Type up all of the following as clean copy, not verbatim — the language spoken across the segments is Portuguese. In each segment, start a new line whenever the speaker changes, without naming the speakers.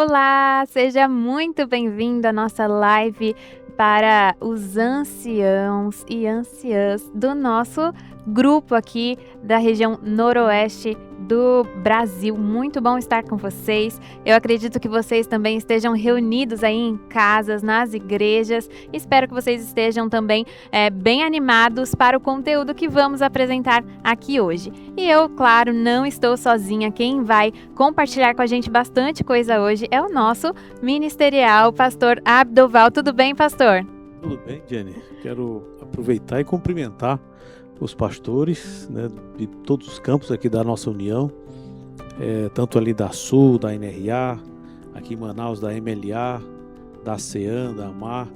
Olá, seja muito bem-vindo à nossa live para os anciãos e anciãs do nosso grupo aqui da região noroeste do Brasil. Muito bom estar com vocês. Eu acredito que vocês também estejam reunidos aí em casas, nas igrejas. Espero que vocês estejam também bem animados para o conteúdo que vamos apresentar aqui hoje. E eu, claro, não estou sozinha. Quem vai compartilhar com a gente bastante coisa hoje é o nosso ministerial, pastor Abdoval. Tudo bem, pastor?
Tudo bem, Jenny? Quero aproveitar e cumprimentar os pastores, né, de todos os campos aqui da nossa união, tanto ali da Sul, da NRA, aqui em Manaus, da MLA, da CEAN, da AMAR,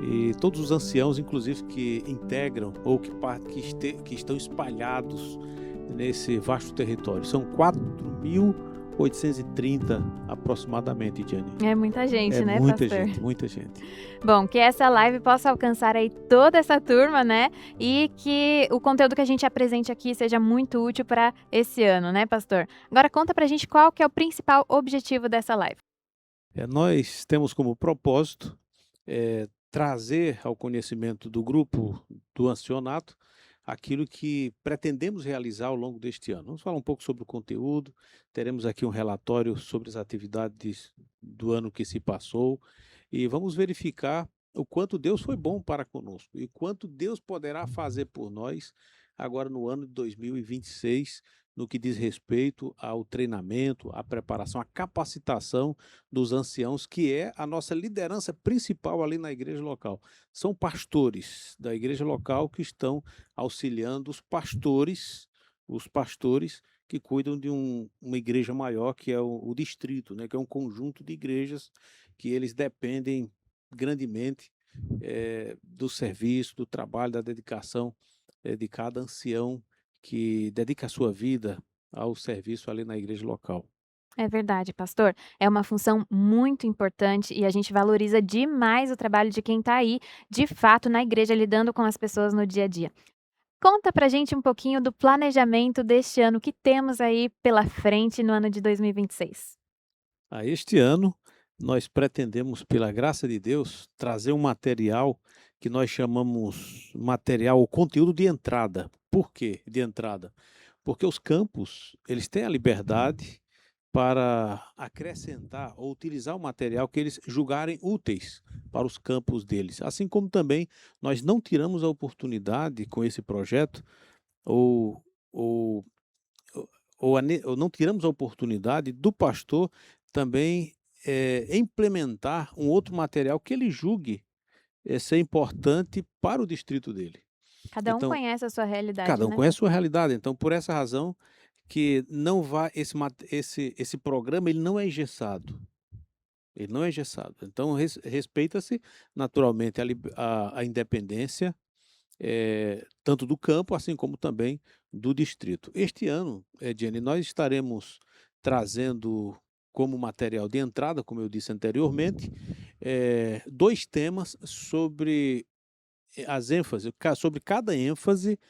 e todos os anciãos, inclusive, que integram ou que estão espalhados nesse vasto território. São 4.830 aproximadamente, Jenny.
É muita gente, né,
muita
pastor?
gente, muita gente.
Bom, que essa live possa alcançar aí toda essa turma, né? E que o conteúdo que a gente apresente aqui seja muito útil para esse ano, né, pastor? Agora conta pra gente qual que é o principal objetivo dessa live.
Nós temos como propósito trazer ao conhecimento do grupo do Ancionato aquilo que pretendemos realizar ao longo deste ano. Vamos falar um pouco sobre o conteúdo, teremos aqui um relatório sobre as atividades do ano que se passou e vamos verificar o quanto Deus foi bom para conosco e quanto Deus poderá fazer por nós agora no ano de 2026, no que diz respeito ao treinamento, à preparação, à capacitação dos anciãos, que é a nossa liderança principal ali na igreja local. São pastores da igreja local que estão auxiliando os pastores que cuidam de uma igreja maior, que é o distrito, né, que é um conjunto de igrejas que eles dependem grandemente do serviço, do trabalho, da dedicação de cada ancião que dedica a sua vida ao serviço ali na igreja local.
É verdade, pastor. É uma função muito importante e a gente valoriza demais o trabalho de quem está aí, de fato, na igreja, lidando com as pessoas no dia a dia. Conta pra gente um pouquinho do planejamento deste ano que temos aí pela frente no ano de 2026.
Este ano, nós pretendemos, pela graça de Deus, trazer um material que nós chamamos material, o conteúdo de entrada. Por quê de entrada? Porque os campos, eles têm a liberdade para acrescentar ou utilizar o material que eles julgarem úteis para os campos deles. Assim como também nós não tiramos a oportunidade com esse projeto ou, ou, ou não tiramos a oportunidade do pastor também implementar um outro material que ele julgue ser importante para o distrito dele.
Cada um
Então,
conhece a sua realidade,
cada um
né,
conhece a sua
pastor?
realidade. Então, por essa razão que não vai esse programa ele não é engessado. Ele não é engessado. Então, respeita-se naturalmente a independência, tanto do campo, assim como também do distrito. Este ano, Jenny, nós estaremos trazendo como material de entrada, como eu disse anteriormente, 2 temas sobre as ênfases, sobre cada ênfase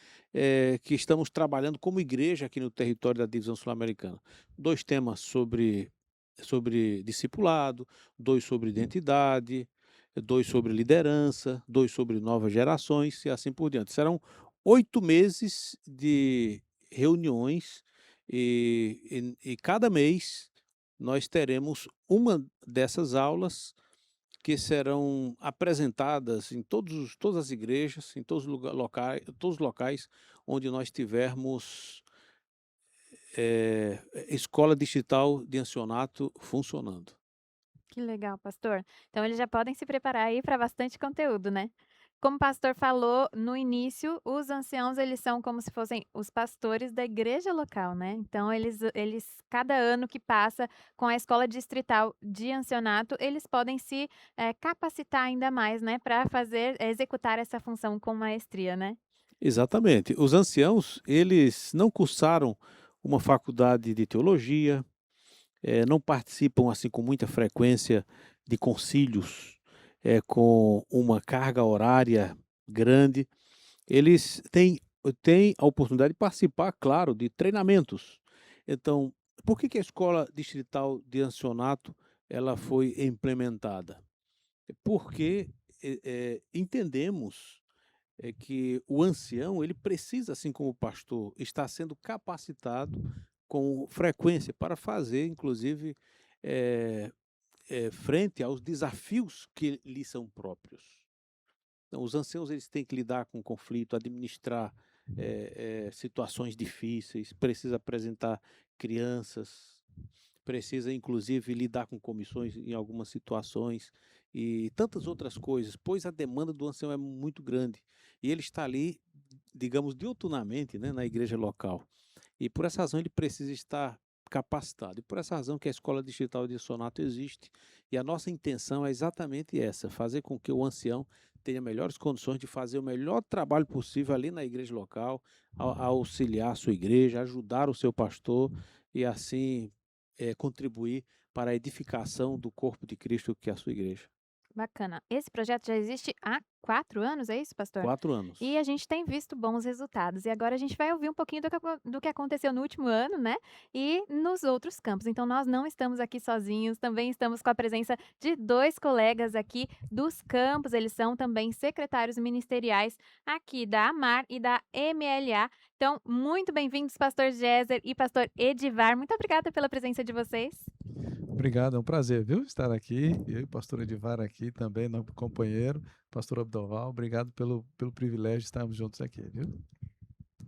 que estamos trabalhando como igreja aqui no território da divisão sul-americana. 2 temas sobre discipulado, 2 sobre identidade, 2 sobre liderança, 2 sobre novas gerações e assim por diante. Serão 8 meses de reuniões e cada mês nós teremos uma dessas aulas que serão apresentadas em todas as igrejas, em todos os locais onde nós tivermos escola digital de ancianato funcionando.
Que legal, pastor. Então eles já podem se preparar aí para bastante conteúdo, né? Como o pastor falou no início, os anciãos eles são como se fossem os pastores da igreja local, né? Então eles cada ano que passa com a escola distrital de ancianato, eles podem se capacitar ainda mais, né, para fazer executar essa função com maestria, né?
Exatamente. Os anciãos, eles não cursaram uma faculdade de teologia, não participam assim com muita frequência de concílios, com uma carga horária grande. Eles têm a oportunidade de participar, claro, de treinamentos. Então, por que a escola distrital de ancianato ela foi implementada? Porque entendemos que o ancião ele precisa, assim como o pastor, estar sendo capacitado com frequência para fazer, inclusive, eh frente aos desafios que lhe são próprios. Então, os anciãos eles têm que lidar com conflito, administrar situações difíceis, precisa apresentar crianças, precisa inclusive lidar com comissões em algumas situações e tantas outras coisas, pois a demanda do ancião é muito grande e ele está ali, digamos, diuturnamente, né, na igreja local. E por essa razão ele precisa estar capacitado. E por essa razão que a Escola Distrital de Sonato existe. E a nossa intenção é exatamente essa: fazer com que o ancião tenha melhores condições de fazer o melhor trabalho possível ali na igreja local, a auxiliar a sua igreja, ajudar o seu pastor e assim contribuir para a edificação do corpo de Cristo que é a sua igreja.
Bacana. Esse projeto já existe há 4 anos, é isso, pastor?
4 anos.
E a gente tem visto bons resultados. E agora a gente vai ouvir um pouquinho do que aconteceu no último ano, né? E nos outros campos. Então, nós não estamos aqui sozinhos, também estamos com a presença de 2 colegas aqui dos campos. Eles são também secretários ministeriais aqui da AMAR e da MLA. Então, muito bem-vindos, pastor Géser e pastor Edivar. Muito obrigada pela presença de vocês.
Obrigado, é um prazer, viu, estar aqui. Eu e o pastor Edivar aqui também, nosso companheiro, pastor Abdoval, obrigado pelo privilégio de estarmos juntos aqui, viu?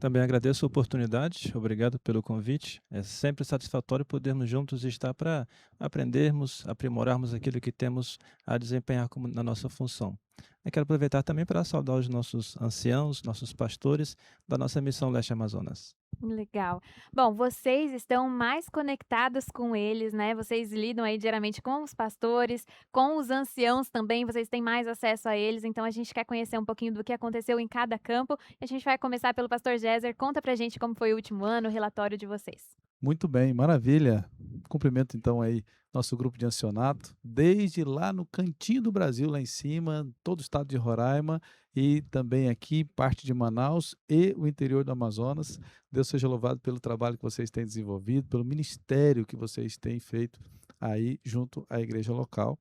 Também agradeço a oportunidade, obrigado pelo convite. É sempre satisfatório podermos juntos estar para aprendermos, aprimorarmos aquilo que temos a desempenhar como na nossa função. Eu quero aproveitar também para saudar os nossos anciãos, nossos pastores da nossa missão Leste Amazonas.
Legal. Bom, vocês estão mais conectados com eles, né? Vocês lidam aí diariamente com os pastores, com os anciãos também, vocês têm mais acesso a eles, então a gente quer conhecer um pouquinho do que aconteceu em cada campo. A gente vai começar pelo pastor Géser. Conta pra gente como foi o último ano, o relatório de vocês.
Muito bem, maravilha. Cumprimento então aí nosso grupo de ancianato, desde lá no cantinho do Brasil, lá em cima, todo o estado de Roraima e também aqui parte de Manaus e o interior do Amazonas. Deus seja louvado pelo trabalho que vocês têm desenvolvido, pelo ministério que vocês têm feito aí junto à igreja local.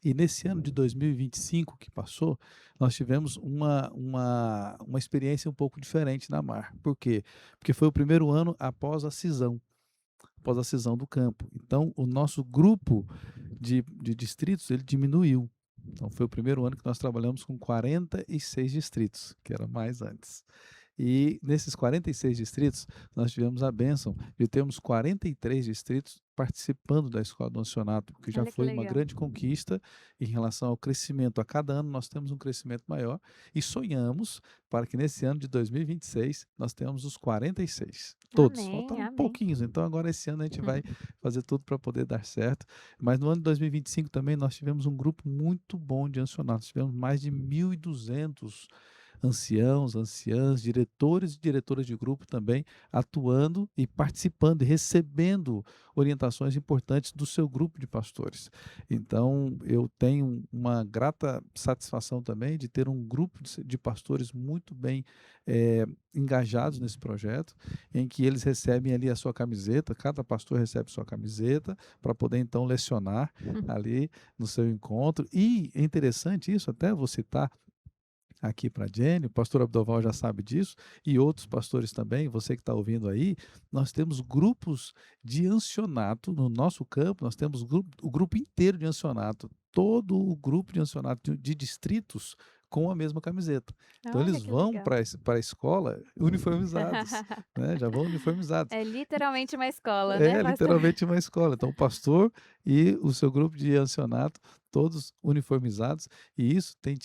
E nesse ano de 2025 que passou, nós tivemos uma experiência um pouco diferente na Mar. Por quê? Porque foi o primeiro ano após a cisão do campo. Então, o nosso grupo de distritos, ele diminuiu. Então, foi o primeiro ano que nós trabalhamos com 46 distritos, que era mais antes. E nesses 46 distritos, nós tivemos a bênção de termos 43 distritos participando da Escola do Ancianato, que já
Olha que
foi uma
legal.
grande conquista em relação ao crescimento. A cada ano nós temos um crescimento maior e sonhamos para que nesse ano de 2026 nós tenhamos os 46. Todos,
Amém,
faltam
amém.
pouquinhos, então agora esse ano a gente vai fazer tudo para poder dar certo. Mas no ano de 2025 também nós tivemos um grupo muito bom de ancianatos, tivemos mais de 1.200 anciãos, anciãs, diretores e diretoras de grupo também atuando e participando e recebendo orientações importantes do seu grupo de pastores. Então, eu tenho uma grata satisfação também de ter um grupo de pastores muito bem engajados nesse projeto, em que eles recebem ali a sua camiseta, cada pastor recebe sua camiseta para poder então lecionar ali no seu encontro. E é interessante isso, até vou citar aqui para a Jenny, o pastor Abdoval já sabe disso, e outros pastores também, você que está ouvindo aí, nós temos grupos de ancianato no nosso campo, nós temos o grupo inteiro de ancianato, todo o grupo de ancianato de distritos com a mesma camiseta. Então
Olha
eles
que
vão
legal.
para a escola uniformizados, né? Já vão uniformizados.
É literalmente uma escola, né,
É
pastor?
literalmente uma escola. Então, o pastor e o seu grupo de ancianato, todos uniformizados, e isso tem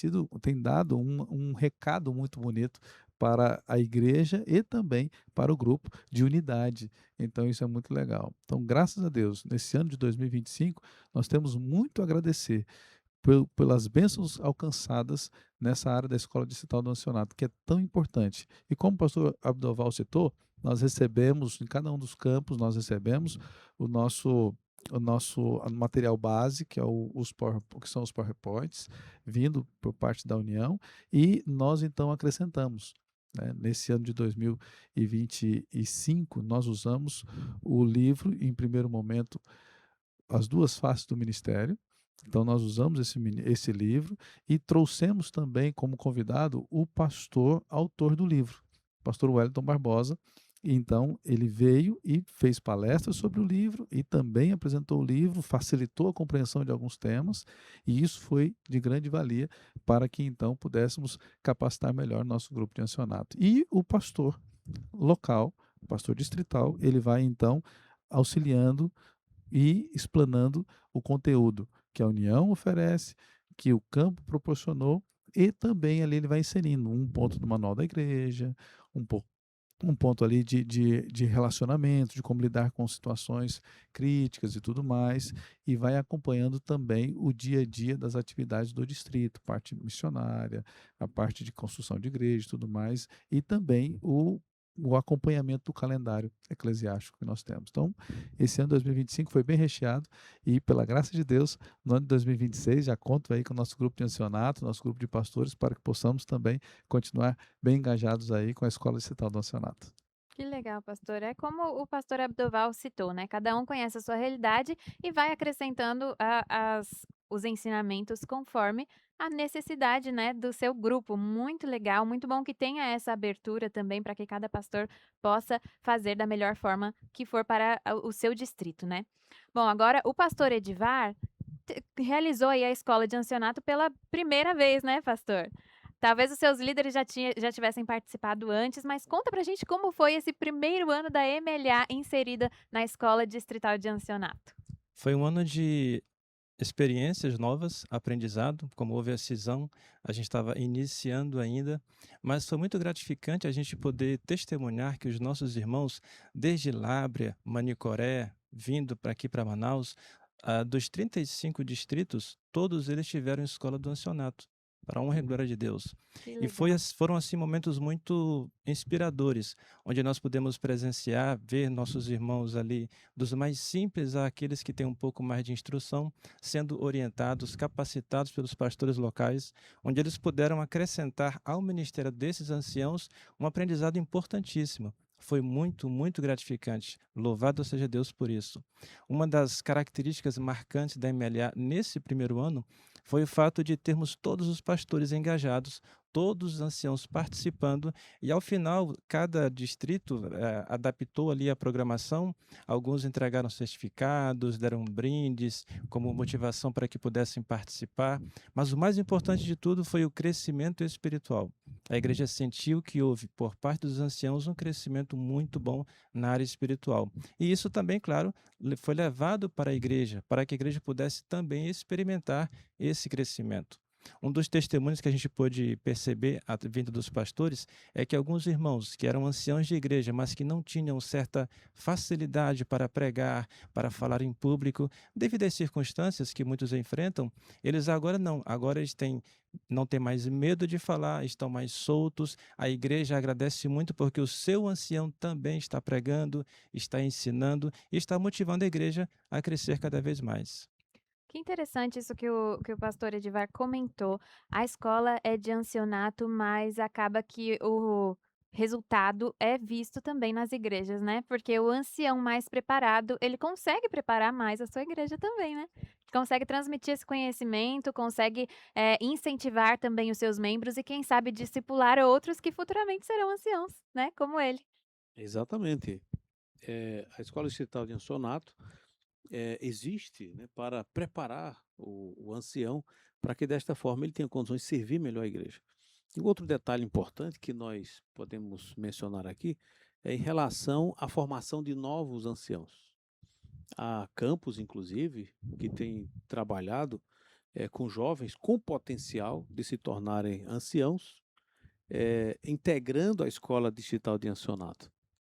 dado um recado muito bonito para a igreja e também para o grupo de unidade. Então, isso é muito legal. Então, graças a Deus, nesse ano de 2025, nós temos muito a agradecer pelas bênçãos alcançadas nessa área da escola distrital do ancianato, que é tão importante. E como o pastor Abdoval citou, nós recebemos, em cada um dos campos, nós recebemos o nosso material base, que, que são os PowerPoints, vindo por parte da União, e nós então acrescentamos. Né? Nesse ano de 2025, nós usamos o livro, em primeiro momento, as duas faces do ministério. Então, nós usamos esse livro e trouxemos também como convidado o pastor autor do livro, o pastor Wellington Barbosa. Então, ele veio e fez palestras sobre o livro e também apresentou o livro, facilitou a compreensão de alguns temas, e isso foi de grande valia para que então pudéssemos capacitar melhor nosso grupo de ancianato. E o pastor local, o pastor distrital, ele vai então auxiliando e explanando o conteúdo que a União oferece, que o campo proporcionou, e também ali ele vai inserindo um ponto do manual da igreja, um ponto ali de relacionamento, de como lidar com situações críticas e tudo mais, e vai acompanhando também o dia a dia das atividades do distrito, parte missionária, a parte de construção de igreja e tudo mais, e também o acompanhamento do calendário eclesiástico que nós temos. Então, esse ano 2025 foi bem recheado e, pela graça de Deus, no ano de 2026 já conto aí com o nosso grupo de ancianato, nosso grupo de pastores, para que possamos também continuar bem engajados aí com a Escola Distrital do Ancianato.
Que legal, pastor. É como o pastor Abdoval citou, né? Cada um conhece a sua realidade e vai acrescentando os ensinamentos conforme a necessidade, né, do seu grupo. Muito legal, muito bom que tenha essa abertura também para que cada pastor possa fazer da melhor forma que for para o seu distrito, né? Bom, agora o pastor Edivar realizou aí a escola de ancianato pela primeira vez, né, pastor? Talvez os seus líderes já tivessem participado antes, mas conta pra gente como foi esse primeiro ano da MLA inserida na Escola Distrital de Ancianato.
Foi um ano de experiências novas, aprendizado, como houve a cisão, a gente estava iniciando ainda, mas foi muito gratificante a gente poder testemunhar que os nossos irmãos, desde Lábrea, Manicoré, vindo para aqui para Manaus, dos 35 distritos, todos eles tiveram escola do ancianato, para a honra e glória de Deus.
Que
E
legal.
foram assim momentos muito inspiradores, onde nós pudemos presenciar, ver nossos irmãos ali, dos mais simples àqueles que têm um pouco mais de instrução, sendo orientados, capacitados pelos pastores locais, onde eles puderam acrescentar ao ministério desses anciãos um aprendizado importantíssimo. Foi muito, muito gratificante. Louvado seja Deus por isso. Uma das características marcantes da MLA nesse primeiro ano foi o fato de termos todos os pastores engajados, todos os anciãos participando, e ao final, cada distrito adaptou ali a programação. Alguns entregaram certificados, deram brindes como motivação para que pudessem participar, mas o mais importante de tudo foi o crescimento espiritual. A igreja sentiu que houve, por parte dos anciãos, um crescimento muito bom na área espiritual. E isso também, claro, foi levado para a igreja, para que a igreja pudesse também experimentar esse crescimento. Um dos testemunhos que a gente pôde perceber à vinda dos pastores é que alguns irmãos que eram anciãos de igreja, mas que não tinham certa facilidade para pregar, para falar em público, devido às circunstâncias que muitos enfrentam, eles agora não. Agora eles não têm mais medo de falar, estão mais soltos. A igreja agradece muito porque o seu ancião também está pregando, está ensinando e está motivando a igreja a crescer cada vez mais.
Que interessante isso que o pastor Edivar comentou. A escola é de ancianato, mas acaba que o resultado é visto também nas igrejas, né? Porque o ancião mais preparado, ele consegue preparar mais a sua igreja também, né? Consegue transmitir esse conhecimento, consegue incentivar também os seus membros e, quem sabe, discipular outros que futuramente serão anciãos, né? Como ele.
Exatamente. A Escola Distrital de Ancianato existe, né, para preparar o ancião para que desta forma ele tenha condições de servir melhor a igreja. E outro detalhe importante que nós podemos mencionar aqui é em relação à formação de novos anciãos. Há campos, inclusive, que têm trabalhado com jovens com potencial de se tornarem anciãos, integrando a Escola Distrital de Ancianato.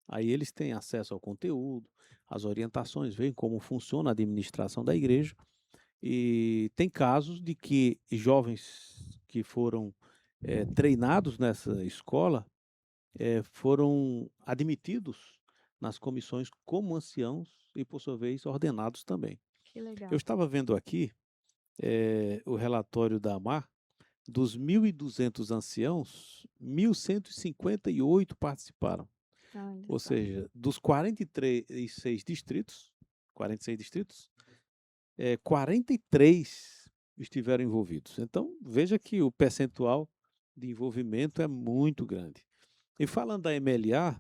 Aí eles têm acesso ao conteúdo, às orientações, veem como funciona a administração da igreja, e tem casos de que jovens que foram treinados nessa escola foram admitidos nas comissões como anciãos e, por sua vez, ordenados também.
Que legal.
Eu estava vendo aqui o relatório da AMAR. Dos 1.200 anciãos, 1.158 participaram.
Olha
Ou
só.
seja, dos 46 distritos, 43 estiveram envolvidos. Então, veja que o percentual de envolvimento é muito grande. E falando da MLA,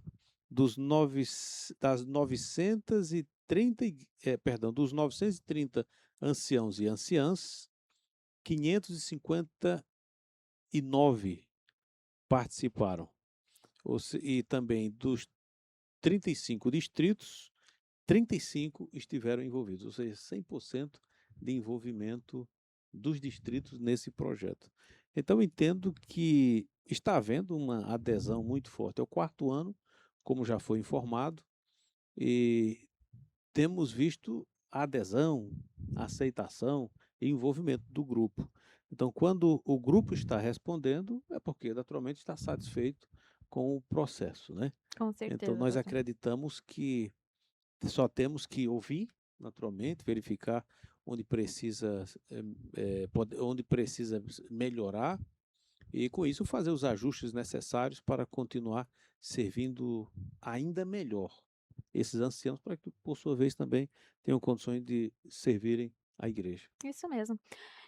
dos 930 anciãos e anciãs, 559 participaram. E também dos 35 distritos, 35 estiveram envolvidos, ou seja, 100% de envolvimento dos distritos nesse projeto. Então, entendo que está havendo uma adesão muito forte. É o 4º ano, como já foi informado, e temos visto a adesão, a aceitação e envolvimento do grupo. Então, quando o grupo está respondendo, é porque, naturalmente, está satisfeito com o processo, né?
Com certeza.
Então, nós
pastor.
acreditamos que só temos que ouvir, naturalmente, verificar onde precisa melhorar e, com isso, fazer os ajustes necessários para continuar servindo ainda melhor esses anciãos, para que, por sua vez, também tenham condições de servirem a igreja.
Isso mesmo.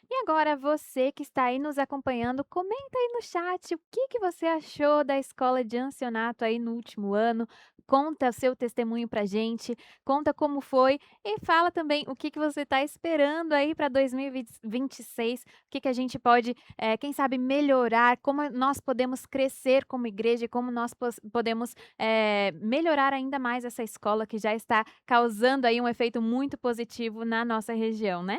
E agora você que está aí nos acompanhando, comenta aí no chat o que você achou da escola de ancianato aí no último ano. Conta o seu testemunho pra gente, conta como foi e fala também o que você está esperando aí para 2026, o que a gente pode, quem sabe, melhorar, como nós podemos crescer como igreja e como nós podemos melhorar ainda mais essa escola que já está causando aí um efeito muito positivo na nossa região, né?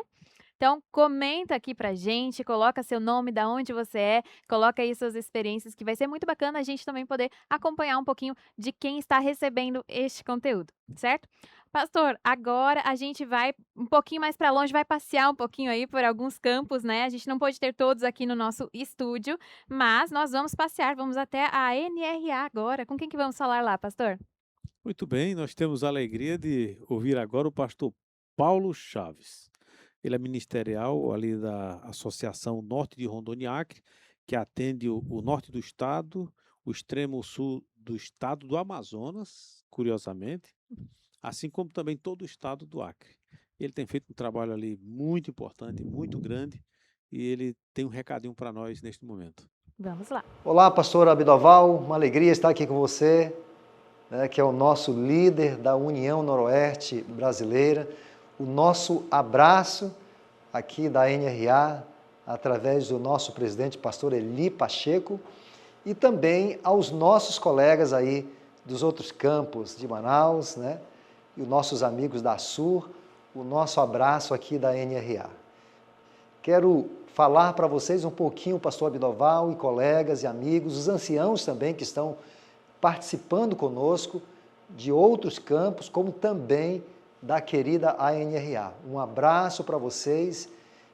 Então, comenta aqui pra gente, coloca seu nome, da onde você é, coloca aí suas experiências, que vai ser muito bacana a gente também poder acompanhar um pouquinho de quem está recebendo este conteúdo, certo? Pastor, agora a gente vai um pouquinho mais para longe, vai passear um pouquinho aí por alguns campos, né? A gente não pode ter todos aqui no nosso estúdio, mas nós vamos passear, vamos até a NRA agora. Com quem que vamos falar lá, pastor?
Muito bem, nós temos a alegria de ouvir agora o pastor Paulo Chaves. Ele é ministerial ali da Associação Norte de Rondônia e Acre, que atende o norte do estado, o extremo sul do estado do Amazonas, curiosamente, assim como também todo o estado do Acre. Ele tem feito um trabalho ali muito importante, muito grande, e ele tem um recadinho para nós neste momento.
Vamos lá.
Olá, pastor Abidoval, uma alegria estar aqui com você, que é o nosso líder da União Noroeste Brasileira. O nosso abraço aqui da NRA, através do nosso presidente, pastor Eli Pacheco, e também aos nossos colegas aí dos outros campos de Manaus, né? E os nossos amigos da SUR, o nosso abraço aqui da NRA. Quero falar para vocês um pouquinho, pastor Abidoval e colegas e amigos, os anciãos também que estão participando conosco de outros campos, como também da querida ANRA. Um abraço para vocês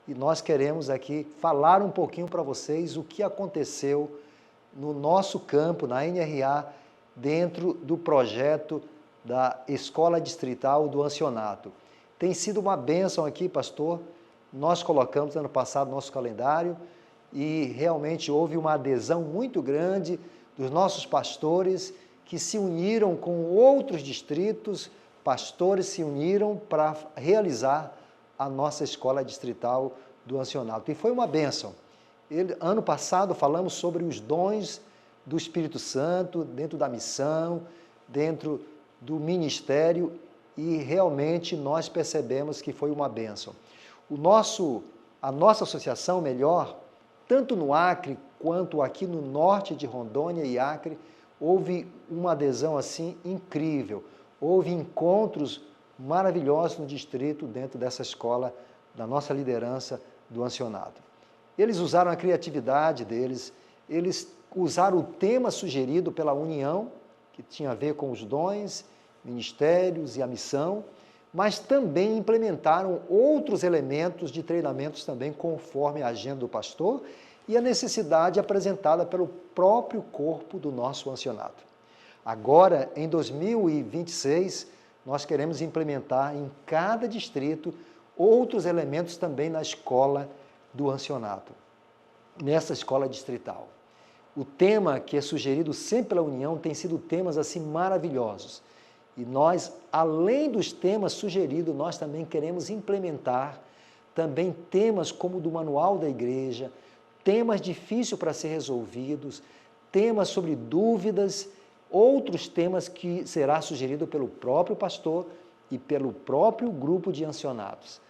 e nós queremos aqui falar um pouquinho para vocês o que aconteceu no nosso campo, na ANRA, dentro do projeto da Escola Distrital do Ancianato. Tem sido uma bênção aqui, pastor. Nós colocamos ano passado no nosso calendário e realmente houve uma adesão muito grande dos nossos pastores que se uniram com outros distritos. Pastores se uniram para realizar a nossa escola distrital do ancianato. E foi uma bênção. Ano passado falamos sobre os dons do Espírito Santo dentro da missão, dentro do ministério, e realmente nós percebemos que foi uma bênção. A nossa associação, melhor, tanto no Acre quanto aqui no norte de Rondônia e Acre, houve uma adesão assim incrível. Houve encontros maravilhosos no distrito, dentro dessa escola, da nossa liderança do ancianato. Eles usaram a criatividade deles, eles usaram o tema sugerido pela União, que tinha a ver com os dons, ministérios e a missão, mas também implementaram outros elementos de treinamentos também conforme a agenda do pastor e a necessidade apresentada pelo próprio corpo do nosso ancianato. Agora, em 2026, nós queremos implementar em cada distrito outros elementos também na escola do ancianato, nessa escola distrital. O tema que é sugerido sempre pela União tem sido temas assim maravilhosos. E nós, além dos temas sugeridos, nós também queremos implementar também temas como do manual da igreja, temas difíceis para ser resolvidos, temas sobre dúvidas, outros temas que será sugerido pelo próprio pastor e pelo próprio grupo de ancianados.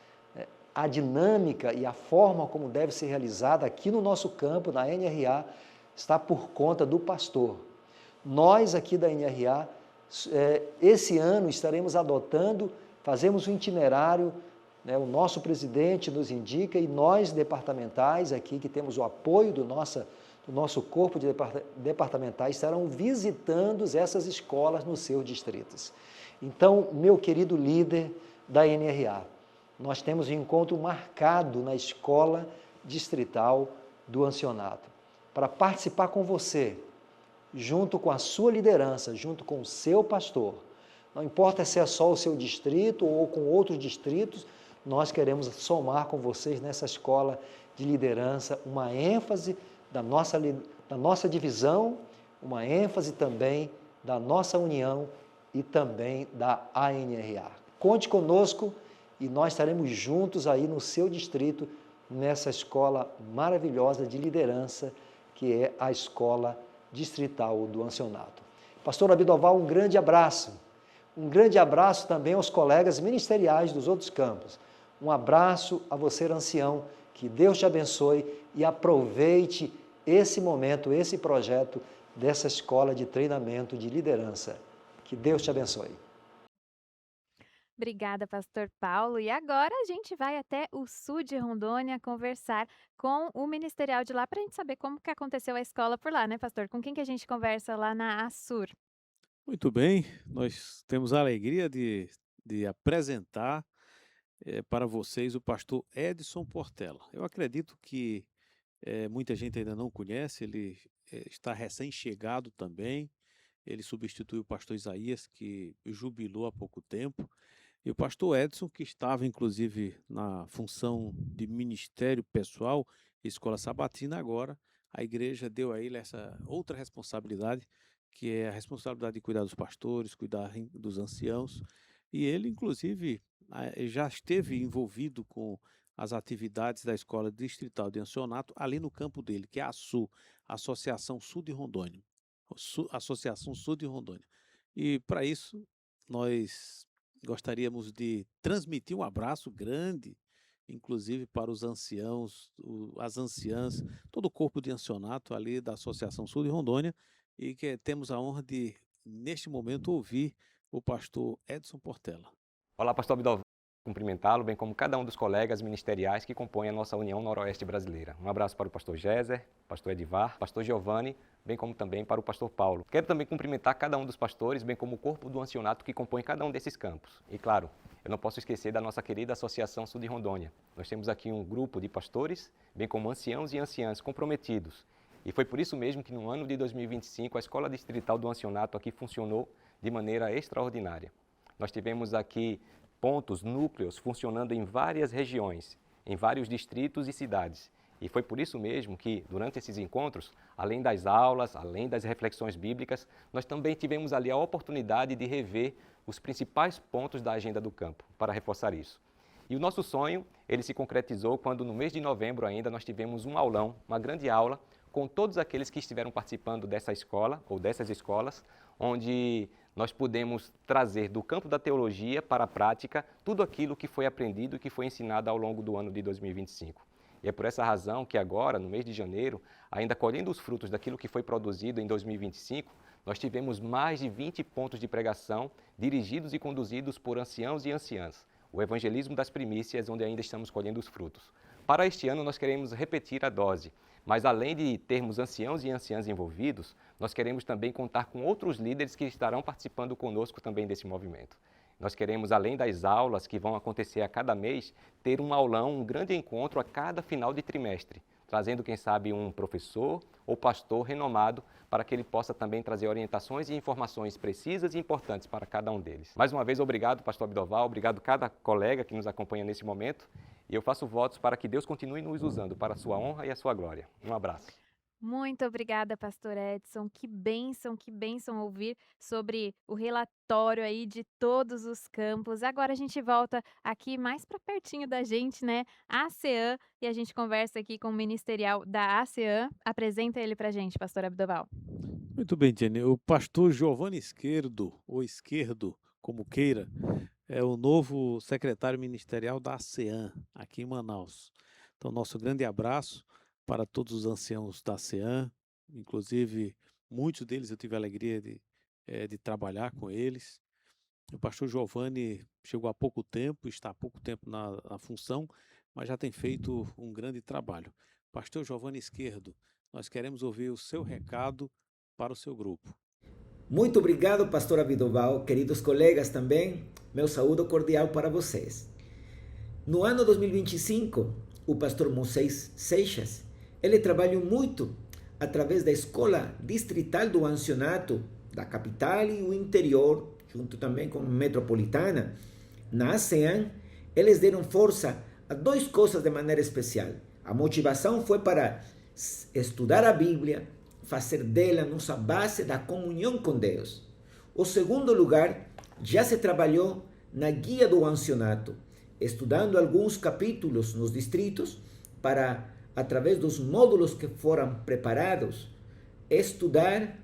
A dinâmica e a forma como deve ser realizada aqui no nosso campo, na NRA, está por conta do pastor. Nós aqui da NRA, esse ano estaremos adotando, fazemos um itinerário, o nosso presidente nos indica e nós departamentais aqui, que temos o apoio do nosso corpo de departamentais, estarão visitando essas escolas nos seus distritos. Então, meu querido líder da NRA, nós temos um encontro marcado na escola distrital do Ancianato, para participar com você, junto com a sua liderança, junto com o seu pastor. Não importa se é só o seu distrito ou com outros distritos, nós queremos somar com vocês nessa escola de liderança uma ênfase da nossa divisão, uma ênfase também da nossa união e também da ANRA. Conte conosco e nós estaremos juntos aí no seu distrito, nessa escola maravilhosa de liderança, que é a Escola Distrital do Ancianato. Pastor Abidoval, um grande abraço. Um grande abraço também aos colegas ministeriais dos outros campos. Um abraço a você, ancião, que Deus te abençoe e aproveite esse momento, esse projeto dessa escola de treinamento de liderança. Que Deus te abençoe.
Obrigada, pastor Paulo. E agora a gente vai até o sul de Rondônia conversar com o ministerial de lá para a gente saber como que aconteceu a escola por lá, né, pastor? Com quem que a gente conversa lá na Assur?
Muito bem, nós temos a alegria de apresentar para vocês o pastor Edson Portela. Eu acredito que muita gente ainda não conhece, ele está recém-chegado também, ele substitui o pastor Isaías, que jubilou há pouco tempo, e o pastor Edson, que estava inclusive na função de ministério pessoal, escola sabatina, agora a igreja deu a ele essa outra responsabilidade, que é a responsabilidade de cuidar dos pastores, cuidar dos anciãos, e ele inclusive já esteve envolvido com as atividades da Escola Distrital de Ancianato ali no campo dele, que é a ASU, Associação Sul de Rondônia. Associação Sul de Rondônia. E para isso, nós gostaríamos de transmitir um abraço grande, inclusive para os anciãos, as anciãs, todo o corpo de ancianato ali da Associação Sul de Rondônia, e que temos a honra de, neste momento, ouvir o pastor Edson Portela.
Olá, pastor Abidoval, cumprimentá-lo, bem como cada um dos colegas ministeriais que compõem a nossa União Noroeste Brasileira. Um abraço para o pastor Géser, pastor Edivar, pastor Giovanni, bem como também para o pastor Paulo. Quero também cumprimentar cada um dos pastores, bem como o corpo do ancianato que compõe cada um desses campos. E claro, eu não posso esquecer da nossa querida Associação Sul de Rondônia. Nós temos aqui um grupo de pastores, bem como anciãos e anciãs comprometidos. E foi por isso mesmo que no ano de 2025 a Escola Distrital do Ancianato aqui funcionou de maneira extraordinária. Nós tivemos aqui pontos, núcleos, funcionando em várias regiões, em vários distritos e cidades. E foi por isso mesmo que, durante esses encontros, além das aulas, além das reflexões bíblicas, nós também tivemos ali a oportunidade de rever os principais pontos da agenda do campo, para reforçar isso. E o nosso sonho, ele se concretizou quando no mês de novembro ainda nós tivemos um aulão, uma grande aula, com todos aqueles que estiveram participando dessa escola, ou dessas escolas, onde nós pudemos trazer do campo da teologia para a prática tudo aquilo que foi aprendido e que foi ensinado ao longo do ano de 2025. E é por essa razão que agora, no mês de janeiro, ainda colhendo os frutos daquilo que foi produzido em 2025, nós tivemos mais de 20 pontos de pregação dirigidos e conduzidos por anciãos e anciãs. O evangelismo das primícias, onde ainda estamos colhendo os frutos. Para este ano, nós queremos repetir a dose, mas além de termos anciãos e anciãs envolvidos, nós queremos também contar com outros líderes que estarão participando conosco também desse movimento. Nós queremos, além das aulas que vão acontecer a cada mês, ter um aulão, um grande encontro a cada final de trimestre, trazendo, quem sabe, um professor ou pastor renomado para que ele possa também trazer orientações e informações precisas e importantes para cada um deles. Mais uma vez, obrigado, pastor Abidoval, obrigado a cada colega que nos acompanha nesse momento. E eu faço votos para que Deus continue nos usando para a sua honra e a sua glória. Um abraço.
Muito obrigada, pastor Edson. Que bênção ouvir sobre o relatório aí de todos os campos. Agora a gente volta aqui mais para pertinho da gente, né? ASEAN, e a gente conversa aqui com o ministerial da ASEAN. Apresenta ele pra gente, pastor Abdoval.
Muito bem, Jenny. O pastor Giovanni Esquerdo, ou Esquerdo, como queira, é o novo secretário ministerial da ASEAN, aqui em Manaus. Então, nosso grande abraço para todos os anciãos da ASEAN, inclusive muitos deles eu tive a alegria de trabalhar com eles. O pastor Giovanni chegou há pouco tempo, está há pouco tempo na função, mas já tem feito um grande trabalho. Pastor Giovanni Esquerdo, nós queremos ouvir o seu recado para o seu grupo.
Muito obrigado, pastor Abdoval, queridos colegas também, meu saúdo cordial para vocês. No ano 2025, o pastor Moisés Seixas, ele trabalhou muito através da Escola Distrital do Ancianato da capital e o interior, junto também com a metropolitana. Na ASEAN, eles deram força a duas coisas de maneira especial. A motivação foi para estudar a Bíblia, fazer dela nossa base da comunhão com Deus. O segundo lugar, já se trabalhou na guia do ancianato, estudando alguns capítulos nos distritos para, através dos módulos que foram preparados, estudar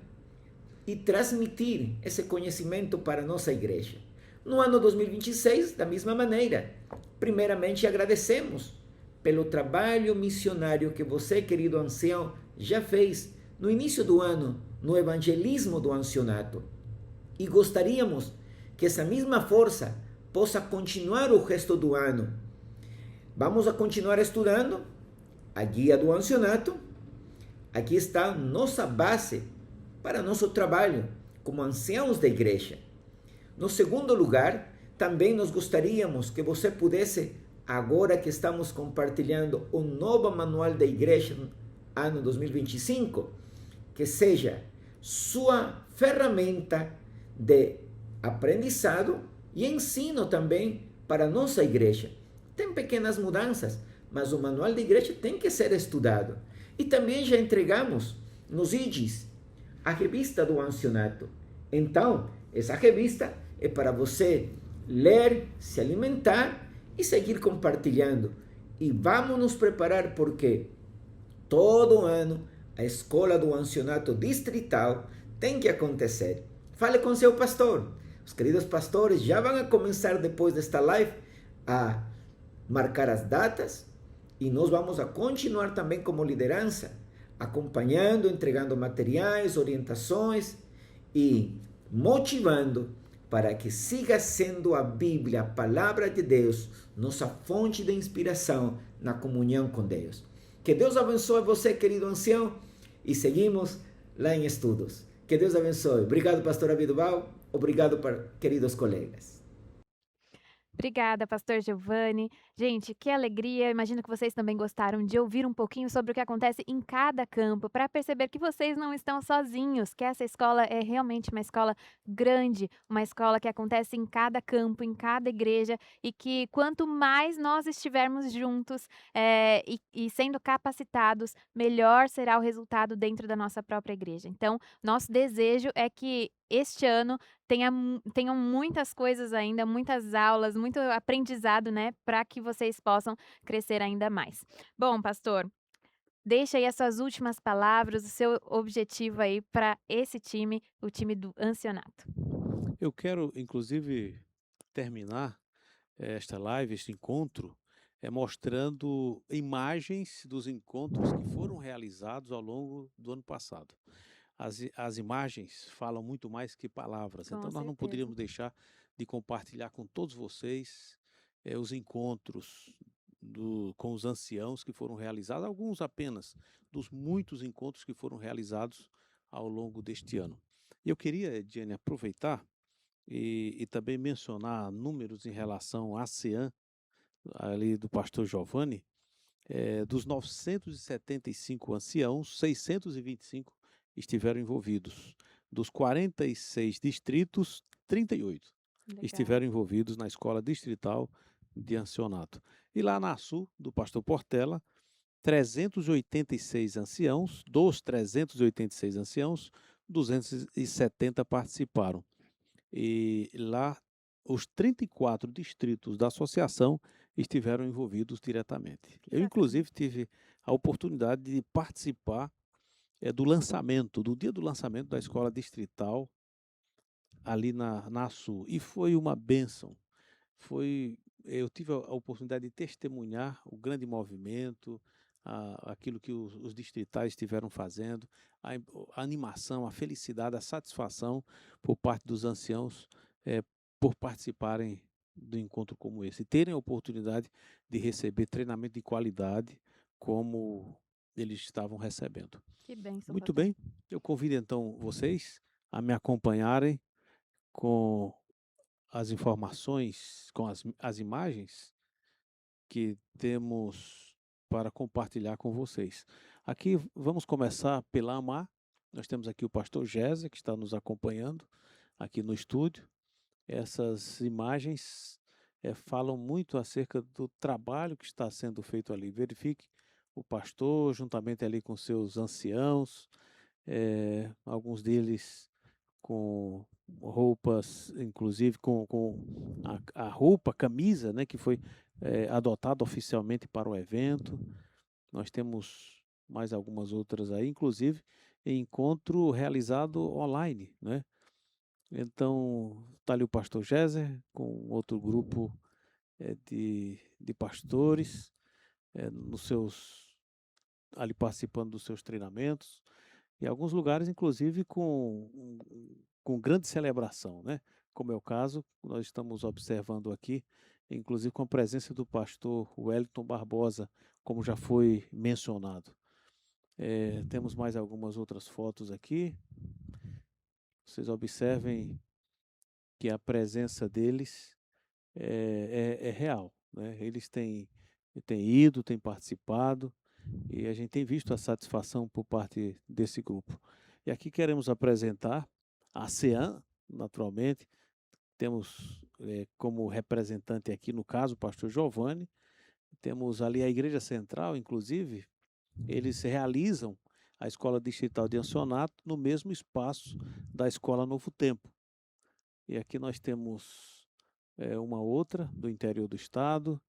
e transmitir esse conhecimento para a nossa igreja. No ano 2026, da mesma maneira, primeiramente agradecemos pelo trabalho missionário que você, querido ancião, já fez no início do ano, no evangelismo do ancianato. E gostaríamos que essa mesma força possa continuar o resto do ano. Vamos a continuar estudando a guia do ancianato. Aqui está nossa base para nosso trabalho como anciãos da igreja. No segundo lugar, também nós gostaríamos que você pudesse, agora que estamos compartilhando o novo manual da igreja ano 2025, que seja sua ferramenta de aprendizado e ensino também para a nossa igreja. Tem pequenas mudanças, mas o manual da igreja tem que ser estudado. E também já entregamos nos IDs a revista do ancianato. Então, essa revista é para você ler, se alimentar e seguir compartilhando. E vamos nos preparar porque todo ano a escola do ancianato distrital tem que acontecer. Fale com seu pastor. Os queridos pastores já vão a começar depois desta live a marcar as datas e nós vamos a continuar também como liderança, acompanhando, entregando materiais, orientações e motivando para que siga sendo a Bíblia, a palavra de Deus, nossa fonte de inspiração na comunhão com Deus. Que Deus abençoe você, querido ancião, e seguimos lá em estudos. Que Deus abençoe. Obrigado, pastor Abdoval. Obrigado, queridos colegas.
Obrigada, pastor Giovanni. Gente, que alegria. Imagino que vocês também gostaram de ouvir um pouquinho sobre o que acontece em cada campo, para perceber que vocês não estão sozinhos, que essa escola é realmente uma escola grande, uma escola que acontece em cada campo, em cada igreja, e que quanto mais nós estivermos juntos e sendo capacitados, melhor será o resultado dentro da nossa própria igreja. Então, nosso desejo é que este ano tenham muitas coisas ainda, muitas aulas, muito aprendizado, né, para que vocês possam crescer ainda mais. Bom, pastor, deixa aí as suas últimas palavras, o seu objetivo aí para esse time, o time do ancianato.
Eu quero, inclusive, terminar esta live, este encontro, mostrando imagens dos encontros que foram realizados ao longo do ano passado. As imagens falam muito mais que palavras,
Com
então nós não
certeza.
poderíamos deixar de compartilhar com todos vocês os encontros com os anciãos que foram realizados, alguns apenas dos muitos encontros que foram realizados ao longo deste ano. E eu queria, Jenny, aproveitar e também mencionar números em relação à ASEAN, ali do pastor Giovanni. Dos 975 anciãos, 625 estiveram envolvidos. Dos 46 distritos, 38
Legal.
estiveram envolvidos na escola distrital de ancianato. E lá na Sul, do pastor Portela, 386 anciãos, dos 386 anciãos, 270 participaram. E lá, os 34 distritos da associação estiveram envolvidos diretamente. Eu, inclusive, tive a oportunidade de participar do lançamento, do dia do lançamento da escola distrital ali na Sul. E foi uma bênção. Eu tive a oportunidade de testemunhar o grande movimento, aquilo que os distritais estiveram fazendo, a animação, a felicidade, a satisfação por parte dos anciãos por participarem do encontro como esse, e terem a oportunidade de receber treinamento de qualidade como eles estavam recebendo.
Que bênção,
Muito
pastor.
bem, eu convido então vocês a me acompanharem com as informações, com as imagens que temos para compartilhar com vocês. Aqui vamos começar pela AMAR. Nós temos aqui o pastor Géser, que está nos acompanhando aqui no estúdio. Essas imagens falam muito acerca do trabalho que está sendo feito ali. Verifique o pastor juntamente ali com seus anciãos, alguns deles com roupas, inclusive com a roupa, a camisa, né, que foi adotada oficialmente para o evento. Nós temos mais algumas outras aí, inclusive encontro realizado online, né? Então, está ali o pastor Géser com outro grupo de pastores ali participando dos seus treinamentos. Em alguns lugares, inclusive, com grande celebração, né? Como é o caso, nós estamos observando aqui, inclusive com a presença do pastor Wellington Barbosa, como já foi mencionado. Temos mais algumas outras fotos aqui. Vocês observem que a presença deles é real, né? Eles têm ido, têm participado, e a gente tem visto a satisfação por parte desse grupo. E aqui queremos apresentar a CEAM, naturalmente. Temos como representante aqui, no caso, o pastor Giovanni. Temos ali a Igreja Central, inclusive, eles realizam a Escola Distrital de Ancianato no mesmo espaço da Escola Novo Tempo. E aqui nós temos uma outra do interior do estado.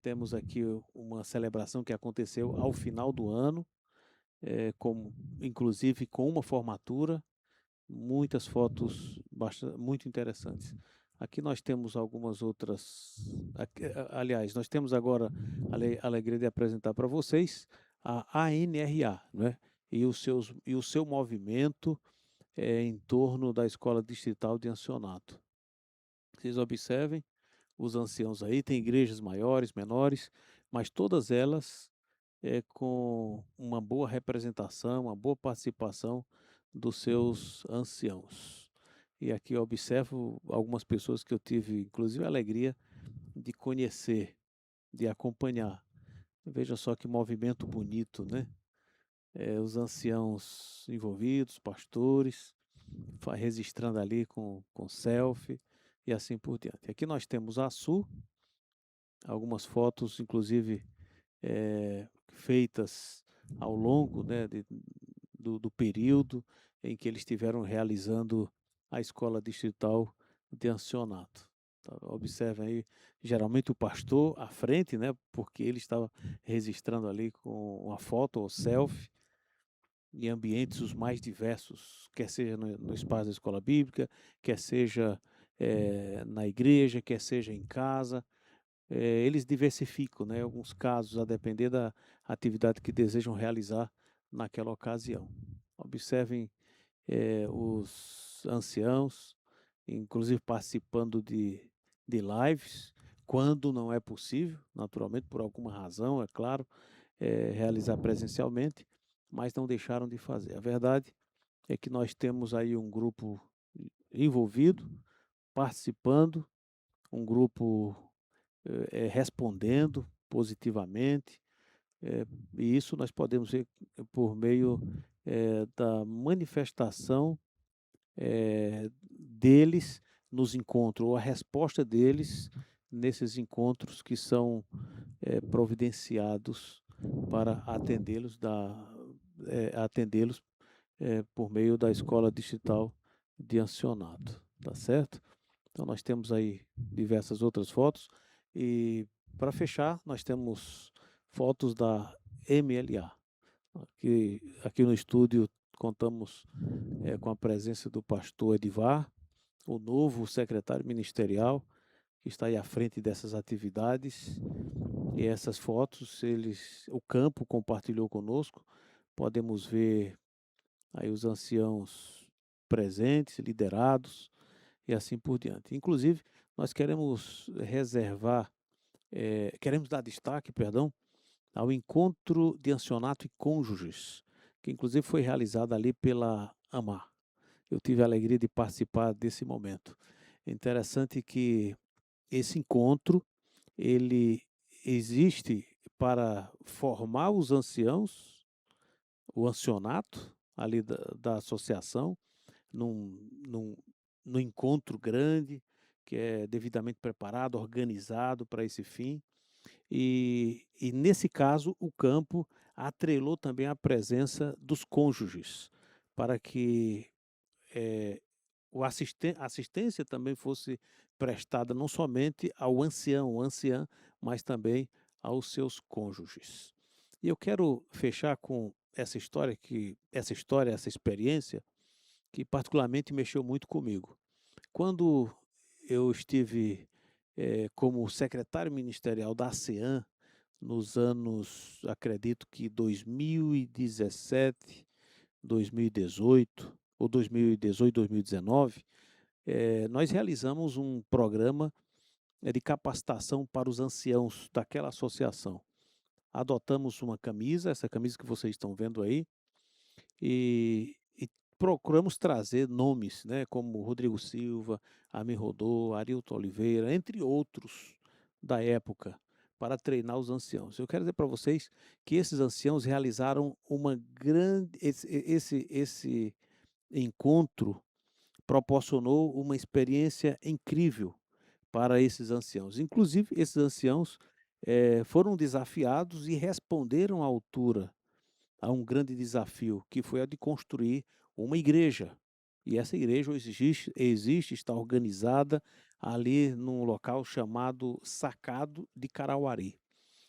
Temos aqui uma celebração que aconteceu ao final do ano, inclusive com uma formatura, muitas fotos muito interessantes. Aqui nós temos algumas outras. Aliás, nós temos agora a alegria de apresentar para vocês a ANRA, né? E o seu movimento em torno da Escola Distrital de Ancianato. Vocês observem os anciãos aí, tem igrejas maiores, menores, mas todas elas com uma boa representação, uma boa participação dos seus anciãos. E aqui eu observo algumas pessoas que eu tive, inclusive, a alegria de conhecer, de acompanhar. Veja só que movimento bonito, né? Os anciãos envolvidos, pastores, registrando ali com selfie e assim por diante. Aqui nós temos a Sul, algumas fotos, inclusive, feitas ao longo, né, do período em que eles estiveram realizando a Escola Distrital de Ancianato. Tá? Observem aí, geralmente o pastor à frente, né, porque ele estava registrando ali com uma foto ou selfie, em ambientes os mais diversos, quer seja no espaço da escola bíblica, quer seja na igreja, quer seja em casa. Eles diversificam, né? Em alguns casos, a depender da atividade que desejam realizar naquela ocasião. Observem os anciãos, inclusive participando de lives, quando não é possível, naturalmente, por alguma razão, é claro, realizar presencialmente, mas não deixaram de fazer. A verdade é que nós temos aí um grupo envolvido, participando, um grupo respondendo positivamente, e isso nós podemos ver por meio da manifestação deles nos encontros, ou a resposta deles nesses encontros que são providenciados para atendê-los por meio da Escola Distrital de Ancianato, tá certo? Então nós temos aí diversas outras fotos e para fechar nós temos fotos da MLA. Aqui no estúdio contamos com a presença do pastor Edivar, o novo secretário ministerial, que está aí à frente dessas atividades. E essas fotos, o campo compartilhou conosco. Podemos ver aí os anciãos presentes, liderados e assim por diante. Inclusive, nós queremos queremos dar destaque, ao encontro de ancianato e cônjuges, que inclusive foi realizado ali pela AMAR. Eu tive a alegria de participar desse momento. É interessante que esse encontro, ele existe para formar os anciãos, o ancianato ali da associação, num encontro grande, que é devidamente preparado, organizado para esse fim. E nesse caso, o campo atrelou também a presença dos cônjuges, para que a assistência também fosse prestada não somente ao ancião ou anciã, mas também aos seus cônjuges. E eu quero fechar com essa experiência, que particularmente mexeu muito comigo. Quando eu estive como secretário ministerial da ASEAN, nos anos, acredito que 2017, 2018, ou 2018, 2019, nós realizamos um programa de capacitação para os anciãos daquela associação. Adotamos uma camisa, essa camisa que vocês estão vendo aí, e procuramos trazer nomes, né, como Rodrigo Silva, Amir Rodô, Arilton Oliveira, entre outros da época, para treinar os anciãos. Eu quero dizer para vocês que esses anciãos realizaram uma grande... Esse encontro proporcionou uma experiência incrível para esses anciãos. Inclusive, esses anciãos foram desafiados e responderam à altura a um grande desafio, que foi a de construir uma igreja. E essa igreja existe, está organizada ali num local chamado Sacado de Carauari.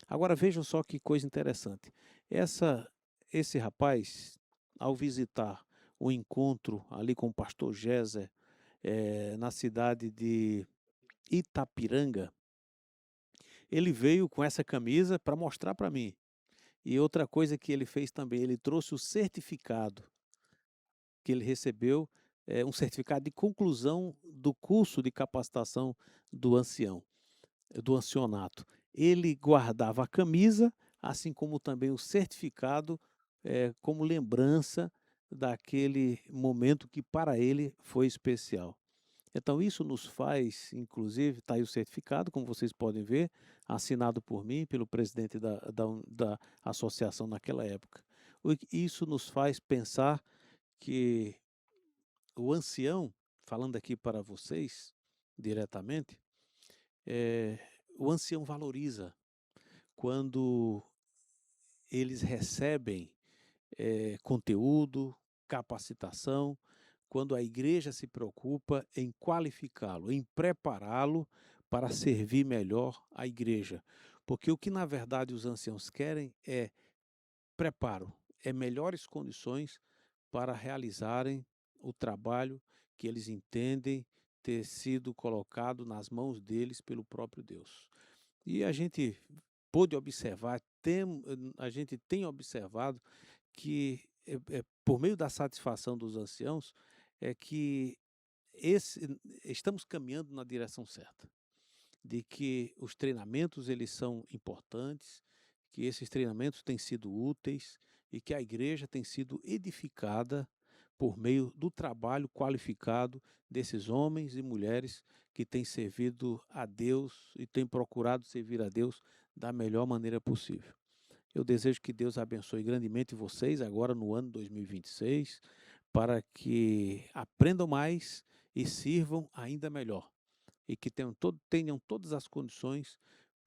Agora vejam só que coisa interessante. Esse rapaz, ao visitar o encontro ali com o pastor Géser, na cidade de Itapiranga, ele veio com essa camisa para mostrar para mim. E outra coisa que ele fez também, ele trouxe o certificado que ele recebeu, um certificado de conclusão do curso de capacitação do ancianato. Ele guardava a camisa, assim como também o certificado, como lembrança daquele momento que para ele foi especial. Então isso nos faz, inclusive, está aí o certificado, como vocês podem ver, assinado por mim, pelo presidente da associação naquela época. Isso nos faz pensar que o ancião, falando aqui para vocês diretamente, o ancião valoriza quando eles recebem conteúdo, capacitação, quando a igreja se preocupa em qualificá-lo, em prepará-lo para servir melhor a igreja. Porque o que na verdade os anciãos querem é preparo, melhores condições para realizarem o trabalho que eles entendem ter sido colocado nas mãos deles pelo próprio Deus. E a gente pôde observar, a gente tem observado que, por meio da satisfação dos anciãos, que estamos caminhando na direção certa, de que os treinamentos eles são importantes, que esses treinamentos têm sido úteis e que a igreja tem sido edificada por meio do trabalho qualificado desses homens e mulheres que têm servido a Deus e têm procurado servir a Deus da melhor maneira possível. Eu desejo que Deus abençoe grandemente vocês agora no ano 2026, para que aprendam mais e sirvam ainda melhor, e que tenham todas as condições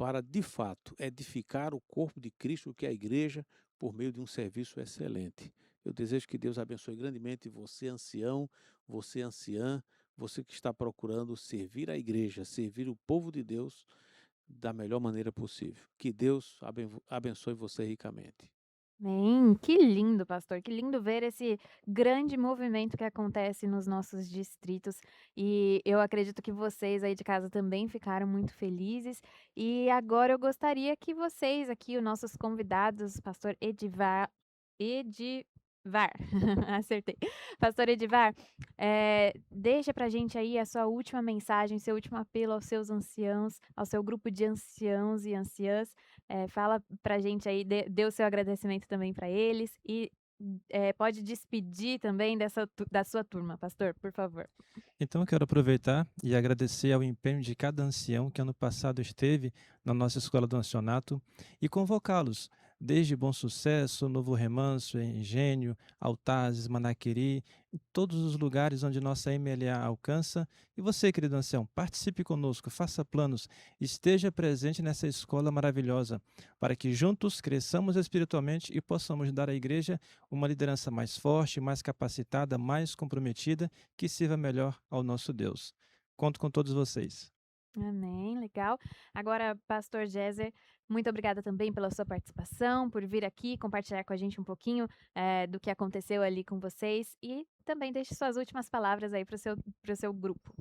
para, de fato, edificar o corpo de Cristo, que é a igreja, por meio de um serviço excelente. Eu desejo que Deus abençoe grandemente você, ancião, você, anciã, você que está procurando servir a igreja, servir o povo de Deus da melhor maneira possível. Que Deus abençoe você ricamente.
Amém. Que lindo, pastor. Que lindo ver esse grande movimento que acontece nos nossos distritos. E eu acredito que vocês aí de casa também ficaram muito felizes. E agora eu gostaria que vocês aqui, os nossos convidados, pastor Edivar, acertei. Pastor Edivar, deixa pra gente aí a sua última mensagem, seu último apelo aos seus anciãos, ao seu grupo de anciãos e anciãs. Fala pra gente aí, dê o seu agradecimento também para eles e pode despedir também da sua turma, pastor, por favor.
Então, eu quero aproveitar e agradecer ao empenho de cada ancião que ano passado esteve na nossa escola do ancianato e convocá-los, desde Bom Sucesso, Novo Remanso, Engenho, Altazes, Manaqueri, em todos os lugares onde nossa MLA alcança. E você, querido ancião, participe conosco, faça planos, esteja presente nessa escola maravilhosa, para que juntos cresçamos espiritualmente e possamos dar à igreja uma liderança mais forte, mais capacitada, mais comprometida, que sirva melhor ao nosso Deus. Conto com todos vocês.
Amém, legal. Agora, pastor Jezer, muito obrigada também pela sua participação, por vir aqui compartilhar com a gente um pouquinho do que aconteceu ali com vocês e também deixe suas últimas palavras aí para o seu grupo.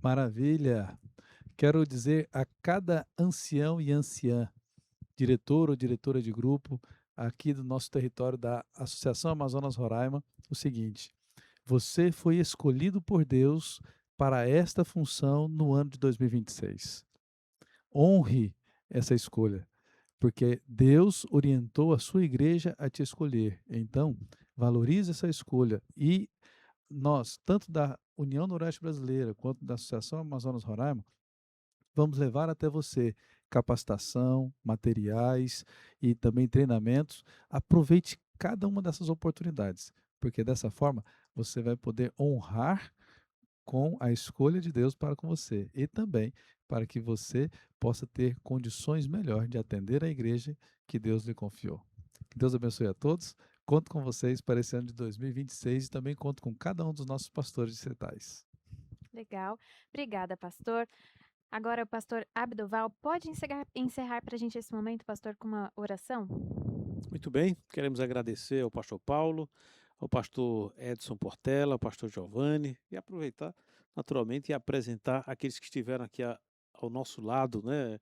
Maravilha! Quero dizer a cada ancião e anciã, diretor ou diretora de grupo, aqui do nosso território da Associação Amazonas Roraima, o seguinte: você foi escolhido por Deus para esta função no ano de 2026. Honre essa escolha, porque Deus orientou a sua igreja a te escolher. Então, valorize essa escolha e nós, tanto da União Noroeste Brasileira quanto da Associação Amazonas Roraima, vamos levar até você capacitação, materiais e também treinamentos. Aproveite cada uma dessas oportunidades, porque dessa forma você vai poder honrar com a escolha de Deus para com você e também para que você possa ter condições melhores de atender a igreja que Deus lhe confiou. Que Deus abençoe a todos. Conto com vocês para esse ano de 2026 e também conto com cada um dos nossos pastores distritais.
Legal. Obrigada, pastor. Agora, o pastor Abdoval, pode encerrar para a gente esse momento, pastor, com uma oração?
Muito bem, queremos agradecer ao pastor Paulo, ao pastor Edson Portela, ao pastor Giovanni e aproveitar naturalmente e apresentar aqueles que estiveram aqui ao nosso lado, né,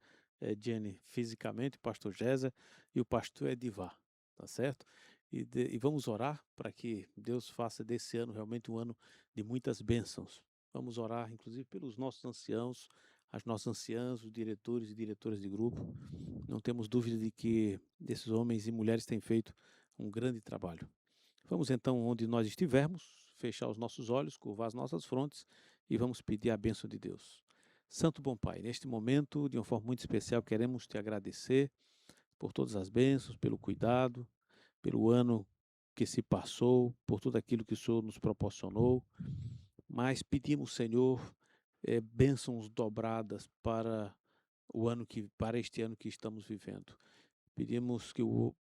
Jenny, fisicamente, o pastor Géser e o pastor Edivar, tá certo? E vamos orar para que Deus faça desse ano realmente um ano de muitas bênçãos. Vamos orar, inclusive, pelos nossos anciãos, as nossas anciãs, os diretores e diretoras de grupo. Não temos dúvida de que esses homens e mulheres têm feito um grande trabalho. Vamos então, onde nós estivermos, fechar os nossos olhos, curvar as nossas frontes e vamos pedir a bênção de Deus. Santo bom Pai, neste momento, de uma forma muito especial, queremos te agradecer por todas as bênçãos, pelo cuidado, pelo ano que se passou, por tudo aquilo que o Senhor nos proporcionou, mas pedimos, Senhor, bênçãos dobradas para este ano que estamos vivendo. Pedimos que o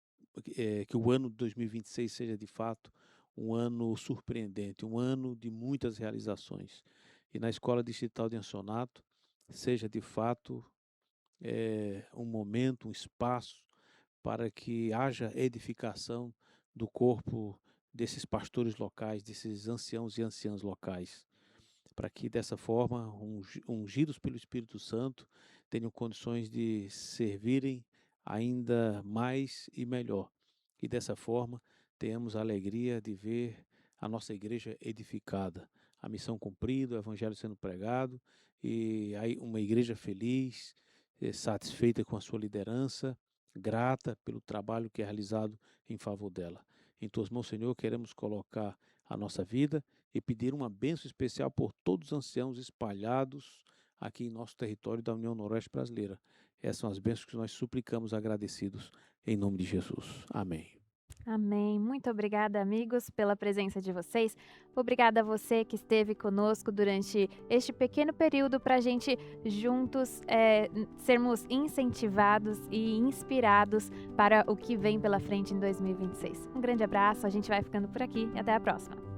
ano de 2026 seja de fato um ano surpreendente, um ano de muitas realizações. E na Escola Distrital de Ancianato seja de fato um momento, um espaço para que haja edificação do corpo desses pastores locais, desses anciãos e anciãs locais, para que dessa forma, ungidos pelo Espírito Santo, tenham condições de servirem ainda mais e melhor. E dessa forma, tenhamos a alegria de ver a nossa igreja edificada, a missão cumprida, o evangelho sendo pregado, e aí uma igreja feliz, satisfeita com a sua liderança, grata pelo trabalho que é realizado em favor dela. Em tuas mãos, Senhor, queremos colocar a nossa vida e pedir uma bênção especial por todos os anciãos espalhados aqui em nosso território da União Noroeste Brasileira. Essas são as bênçãos que nós suplicamos agradecidos em nome de Jesus. Amém.
Amém. Muito obrigada, amigos, pela presença de vocês. Obrigada a você que esteve conosco durante este pequeno período para a gente juntos sermos incentivados e inspirados para o que vem pela frente em 2026. Um grande abraço, a gente vai ficando por aqui e até a próxima.